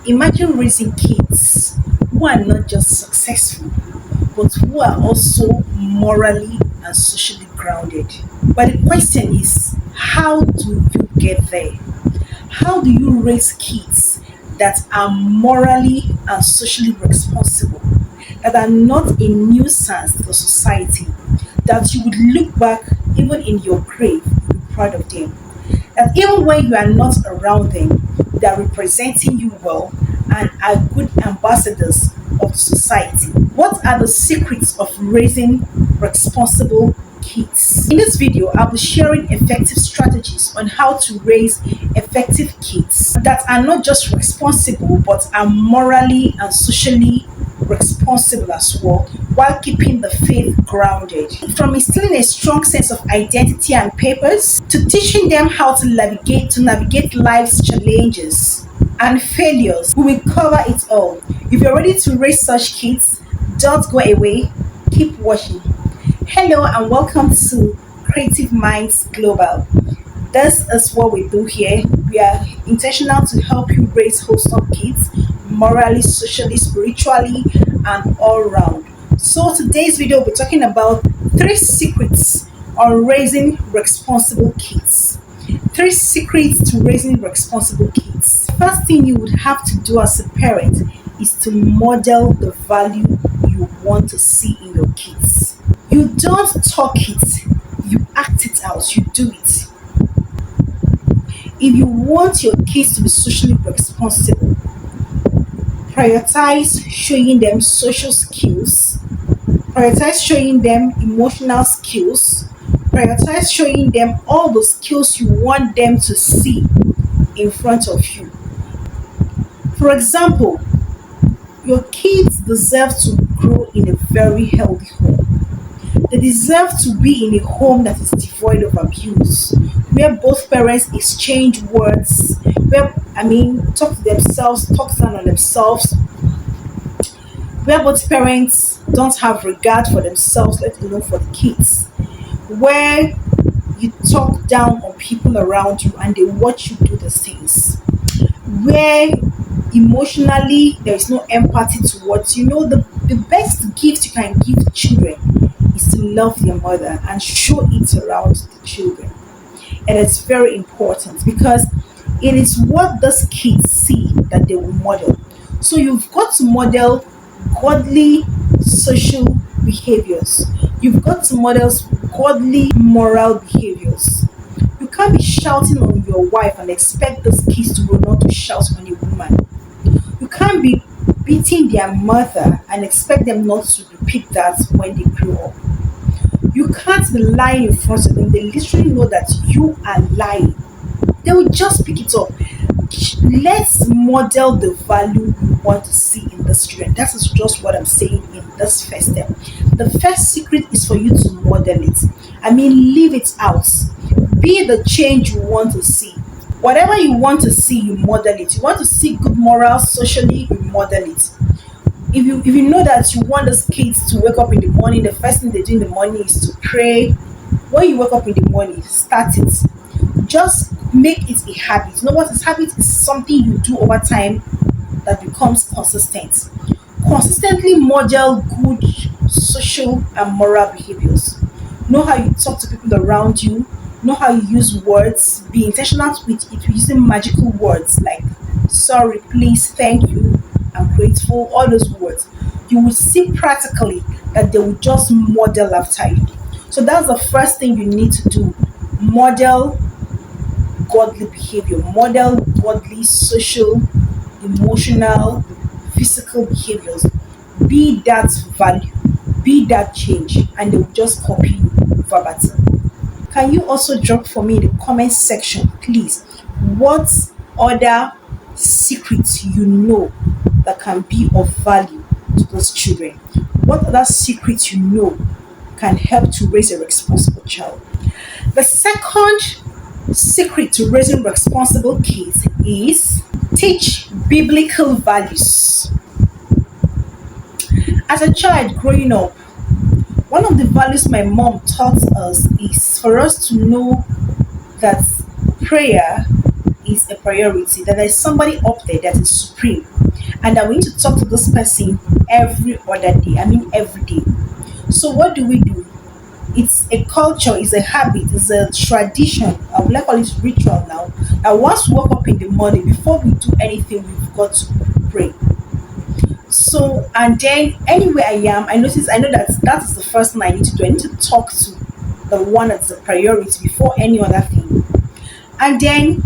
Imagine raising kids who are not just successful, but who are also morally and socially grounded. But the question is, how do you get there? How do you raise kids that are morally and socially responsible, that are not a nuisance to the society, that you would look back even in your grave, and be proud of them? That even when you are not around them, they are representing you well and are good ambassadors of the society. What are the secrets of raising responsible kids? In this video, I'll be sharing effective strategies on how to raise effective kids that are not just responsible but are morally and socially responsible as well, while keeping the faith grounded. From instilling a strong sense of identity and purpose to teaching them how to navigate life's challenges and failures, we will cover it all. If you're ready to raise such kids, don't go away. Keep watching. Hello and welcome to Creative Minds Global. This is what we do here. We are intentional to help you raise wholesome kids, morally, socially, spiritually, and all round. So today's video we're talking about three secrets on raising responsible kids. Three secrets to raising responsible kids. First thing you would have to do as a parent is to model the value you want to see in your kids. You don't talk it, you act it out, you do it. If you want your kids to be socially responsible, prioritize showing them social skills, prioritize showing them emotional skills, prioritize showing them all the skills you want them to see in front of you. For example, your kids deserve to grow in a very healthy home. They deserve to be in a home that is devoid of abuse, where both parents exchange words, talk to themselves, talk down on themselves, where both parents don't have regard for themselves, let alone for the kids, where you talk down on people around you and they watch you do the things, where emotionally there is no empathy towards you. The best gift you can give children is to love their mother and show it around the children. And it's very important because it is what those kids see that they will model. So you've got to model godly social behaviors. You've got to model godly moral behaviors. You can't be shouting on your wife and expect those kids to grow not to shout on a woman. You can't be beating their mother and expect them not to repeat that when they grow up. You can't be lying in front of them. They literally know that you are lying. They will just pick it up. Let's model the value we want to see in this children. That is just what I'm saying in this first step. The first secret is for you to model it. Leave it out. Be the change you want to see. Whatever you want to see, you model it. You want to see good morals socially, you model it. If you know that you want those kids to wake up in the morning, the first thing they do in the morning is to pray. When you wake up in the morning, start it. Just make it a habit. You know what is habit? Is something you do over time that becomes consistent. Consistently model good social and moral behaviors. Know how you talk to people around you. Know how you use words. Be intentional with it using magical words like sorry, please, thank you, I'm grateful, all those words. You will see practically that they will just model after you. So that's the first thing you need to do. Model godly behavior, model godly social, emotional, physical behaviors. Be that value, be that change, and they will just copy you verbatim. Can you also drop for me in the comment section, please, what other secrets you know that can be of value to those children? What other secrets you know can help to raise a responsible child? The second secret to raising responsible kids is teach biblical values. As a child growing up, one of the values my mom taught us is for us to know that prayer is a priority, that there's somebody up there that is supreme, and that we need to talk to this person every other day. I mean, every day. So, what do we do? It's a culture, it's a habit, it's a tradition. I would like call it ritual now. That once we wake up in the morning, before we do anything, we've got to pray. So, and then anywhere I am, I know that that is the first thing I need to do. I need to talk to the one that's a priority before any other thing. And then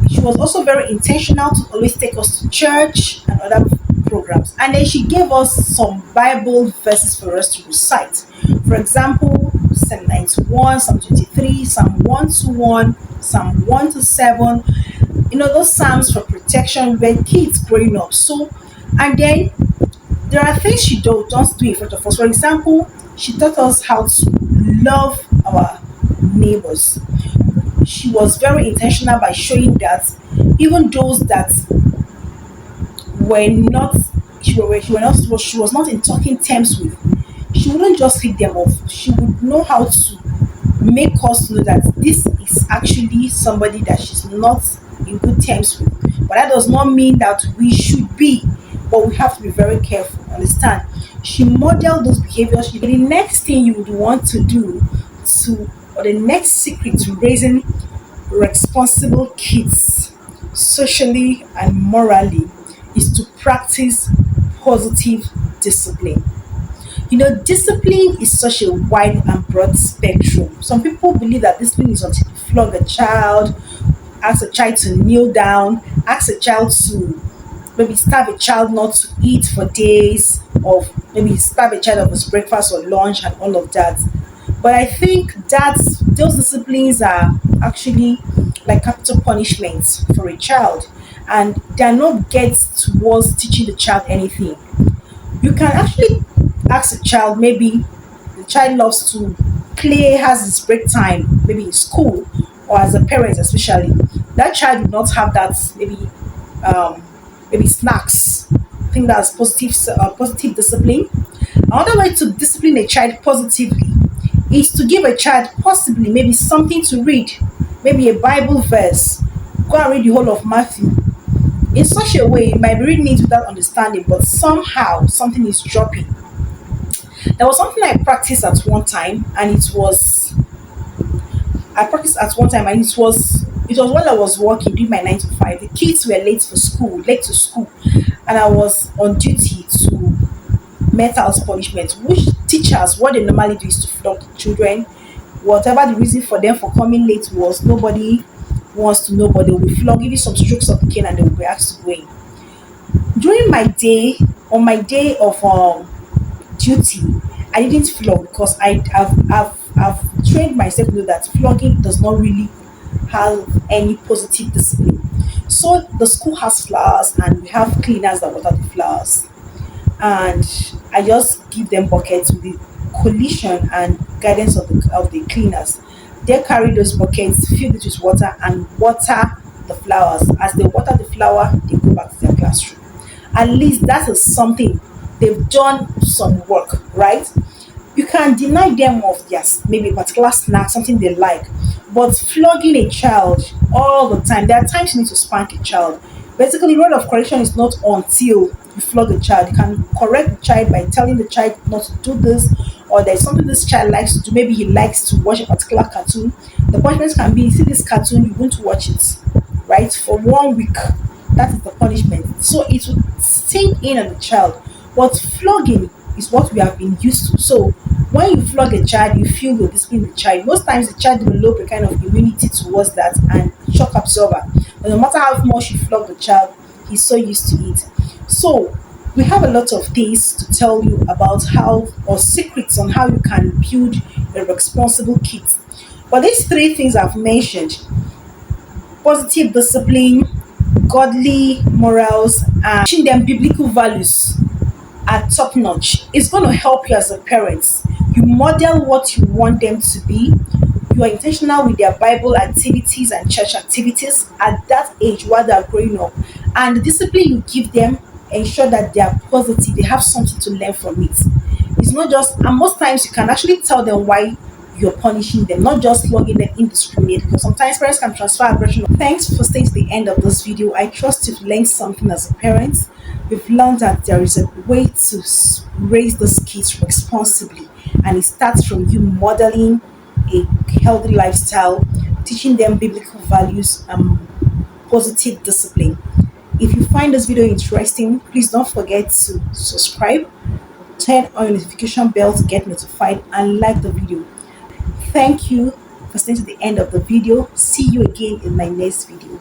she was also very intentional to always take us to church and other programs. And then she gave us some Bible verses for us to recite. For example, Psalm 91, Psalm 23, Psalm 121, Psalm 1 to 7. You know, those Psalms for protection when kids growing up. So, and then there are things she don't do in front of us. For example, she taught us how to love our neighbors. She was very intentional by showing that even those that were not she was not in talking terms with, she wouldn't just pick them off. She would know how to make us know that this is actually somebody that she's not in good terms with. But that does not mean that we should be, but we have to be very careful. Understand? She modeled those behaviors. The next thing you would want to do to, or the next secret to raising responsible kids socially and morally, is to practice positive discipline. You know, discipline is such a wide and broad spectrum. Some people believe that discipline is until you flog a child, ask a child to kneel down, ask a child to maybe starve a child not to eat for days, or maybe starve a child of his breakfast or lunch and all of that. But I think that those disciplines are actually like capital punishments for a child, and they are not get towards teaching the child anything. You can actually ask a child, maybe the child loves to play, has his break time, maybe in school or as a parent especially. That child will not have that um, maybe snacks. I think that's positive discipline. Another way to discipline a child positively is to give a child possibly maybe something to read, maybe a Bible verse. Go and read the whole of Matthew. In such a way, you might be reading it without understanding, but somehow something is dropping. There was something I practiced at one time, and it was while I was working doing my 9 to 5. The kids were late to school, and I was on duty to met out punishment. Which teachers, what they normally do is to flog the children. Whatever the reason for them for coming late was, nobody wants to know, but they will be flogged, give you some strokes of the cane, and they will be asked to go in. During my day, on my day of duty, I didn't flog because I've trained myself to know that flogging does not really have any positive discipline. So the school has flowers, and we have cleaners that water the flowers, and I just give them buckets with the collision and guidance of the cleaners. They carry those buckets, fill it with water, and water the flowers. As they water the flower, they go back to their classroom. At least that is something, they've done some work, right? You can deny them of their maybe a particular snack, something they like, but flogging a child all the time, there are times you need to spank a child. Basically, rod of correction is not until you flog a child. You can correct the child by telling the child not to do this, or there's something this child likes to do. Maybe he likes to watch a particular cartoon. The punishment can be, see this cartoon, you won't watch it, right? For 1 week. That is the punishment. So it will sink in on the child. But flogging is what we have been used to. So when you flog a child, you feel you discipline the child. Most times the child develop a kind of immunity towards that and shock absorber. But no matter how much you flog the child, he's so used to it. So we have a lot of things to tell you about how, or secrets on how you can build a responsible kid. But these three things I've mentioned, positive discipline, godly morals, and teaching them biblical values are top notch. It's going to help you as a parent. You model what you want them to be. You are intentional with their Bible activities and church activities at that age while they are growing up. And the discipline you give them ensure that they are positive, they have something to learn from it. It's not just, and most times you can actually tell them why you're punishing them, not just flogging them indiscriminately. Because sometimes parents can transfer aggression. Thanks for staying to the end of this video. I trust you've learned something as a parent. We've learned that there is a way to raise these kids responsibly, and it starts from you modeling a healthy lifestyle, teaching them biblical values, positive discipline. If you find this video interesting, please don't forget to subscribe, turn on your notification bell to get notified, and like the video. Thank you for staying to the end of the video. See you again in my next video.